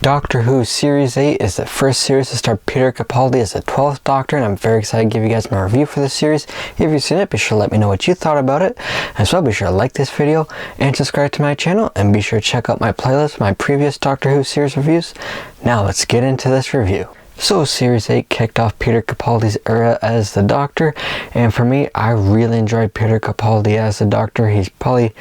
Doctor Who Series 8 is the first series to star Peter Capaldi as the 12th Doctor, and I'm very excited to give you guys my review for this series. If you've seen it, be sure to let me know what you thought about it. As well, be sure to like this video and subscribe to my channel, and be sure to check out my playlist, my previous Doctor Who series reviews. Now let's get into this review. So Series 8 kicked off Peter Capaldi's era as the Doctor, and for me, I really enjoyed Peter Capaldi as the Doctor. He's probably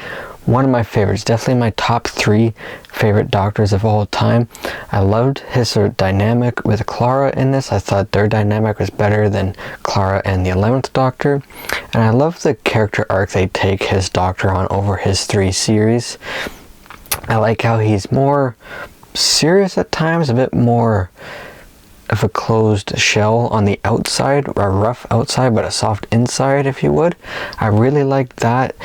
one of my favorites, definitely my top 3 favorite Doctors of all time. I loved his sort of dynamic with Clara in this. I thought their dynamic was better than Clara and the 11th Doctor. And I love the character arc they take his Doctor on over his 3 series. I like how he's more serious at times, a bit more of a closed shell on the outside, a rough outside but a soft inside, if you would. I really liked that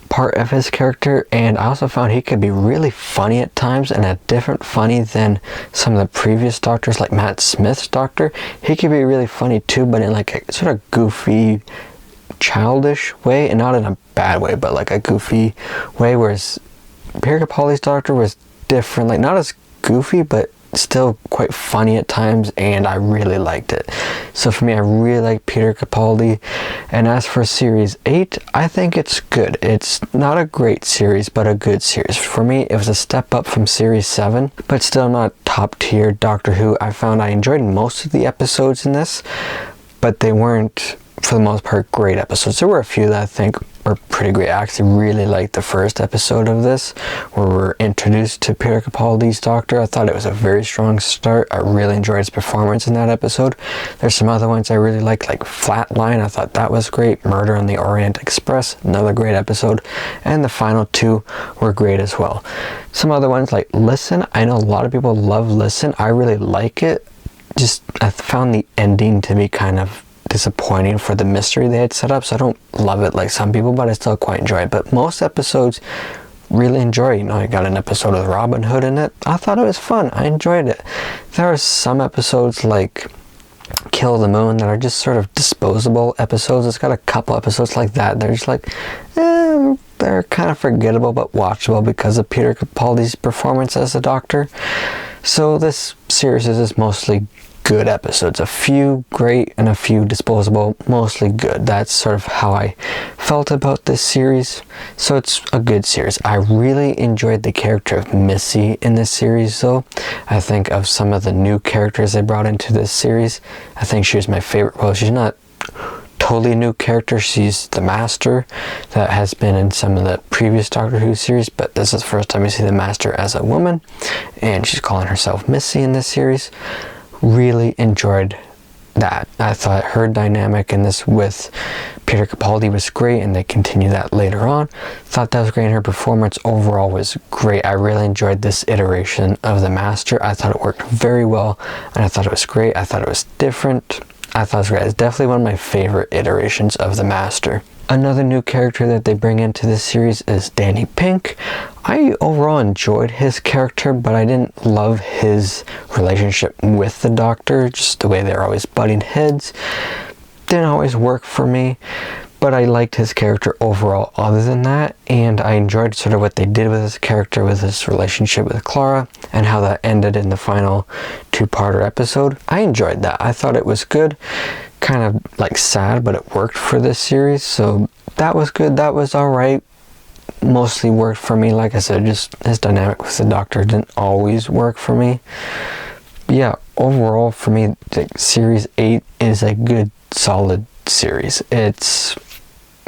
part of his character, and I also found he could be really funny at times, and a different funny than some of the previous Doctors, like Matt Smith's Doctor. He could be really funny too, but in like a sort of goofy, childish way, and not in a bad way, but like a goofy way, whereas Peter Capaldi's Doctor was different, like not as goofy, but still quite funny at times, and I really liked it. So for me, I really like Peter Capaldi. And as for Series 8, I think it's good. It's not a great series, but a good series. For me, it was a step up from Series 7, but still not top tier Doctor Who. I found I enjoyed most of the episodes in this, but they weren't, for the most part, great episodes. There were a few that I think were pretty great. I actually really liked the first episode of this, where we're introduced to Peter Capaldi's Doctor. I thought it was a very strong start. I really enjoyed his performance in that episode. There's some other ones I really liked, like Flatline. I thought that was great. Murder on the Orient Express, another great episode. And the final 2 were great as well. Some other ones like Listen. I know a lot of people love Listen. I really like it. Just, I found the ending to be kind of disappointing for the mystery they had set up, so I don't love it like some people, but I still quite enjoy it. But most episodes really enjoy. You know, I got an episode with Robin Hood in it. I thought it was fun. I enjoyed it. There are some episodes like Kill the Moon that are just sort of disposable episodes. It's got a couple episodes like that. They're just like, they're kind of forgettable but watchable because of Peter Capaldi's performance as the Doctor. So this series is mostly good episodes, a few great and a few disposable, mostly good. That's sort of how I felt about this series. So it's a good series. I really enjoyed the character of Missy in this series though. I think of some of the new characters they brought into this series, I think she was my favorite. Well, she's not totally a new character. She's the Master that has been in some of the previous Doctor Who series, but this is the first time you see the Master as a woman, and she's calling herself Missy in this series. Really enjoyed that. I thought her dynamic in this with Peter Capaldi was great, and they continue that later on. Thought that was great, and her performance overall was great. I really enjoyed this iteration of the Master. I thought it worked very well, and I thought it was great. I thought it was different. I thought it was great. It's definitely one of my favorite iterations of the Master. Another new character that they bring into this series is Danny Pink. I overall enjoyed his character, but I didn't love his relationship with the Doctor. Just the way they're always butting heads didn't always work for me, but I liked his character overall other than that, and I enjoyed sort of what they did with his character, with his relationship with Clara, and how that ended in the final 2-parter episode. I enjoyed that. I thought it was good. Kind of like sad, but it worked for this series, so that was good. That was alright. Mostly worked for me. Like I said, just his dynamic with the Doctor didn't always work for me. Yeah, overall for me, Series 8 is a good, solid series. It's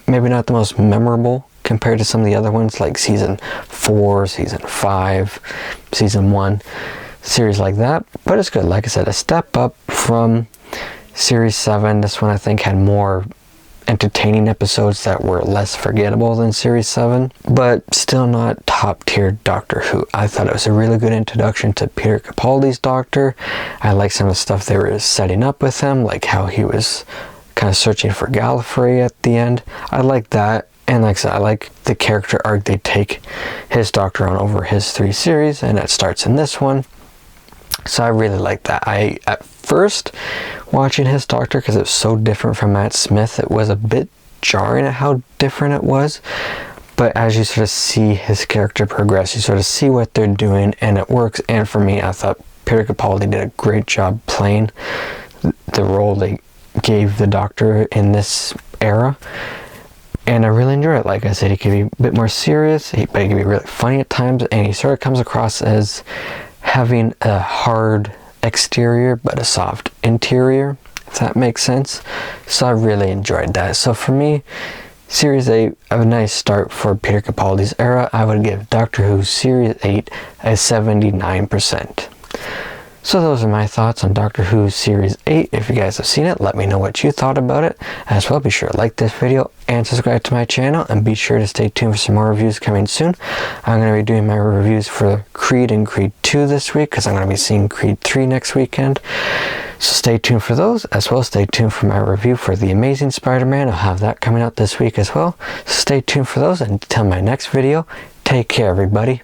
maybe not the most memorable compared to some of the other ones, like Season 4, Season 5, Season 1, series like that, but it's good. Like I said, a step up from Series 7. This one I think had more entertaining episodes that were less forgettable than Series 7, but still not top tier Doctor Who. I thought it was a really good introduction to Peter Capaldi's Doctor. I like some of the stuff they were setting up with him, like how he was kind of searching for Gallifrey at the end. I like that. And like I said, I like the character arc they take his Doctor on over his 3 series, and it starts in this one. So I really like that. At first, watching his Doctor, because it was so different from Matt Smith, it was a bit jarring at how different it was. But as you sort of see his character progress, you sort of see what they're doing, and it works. And for me, I thought Peter Capaldi did a great job playing the role they gave the Doctor in this era. And I really enjoy it. Like I said, he can be a bit more serious, but he can be really funny at times, and he sort of comes across as having a hard exterior but a soft interior, if that makes sense. So I really enjoyed that. So for me, Series 8, a nice start for Peter Capaldi's era. I would give Doctor Who Series 8 a 79%. So those are my thoughts on Doctor Who Series 8. If you guys have seen it, let me know what you thought about it. As well, be sure to like this video and subscribe to my channel, and be sure to stay tuned for some more reviews coming soon. I'm going to be doing my reviews for Creed and Creed 2 this week, because I'm going to be seeing Creed 3 next weekend. So stay tuned for those. As well, stay tuned for my review for The Amazing Spider-Man. I'll have that coming out this week as well. So stay tuned for those, and until my next video, take care everybody.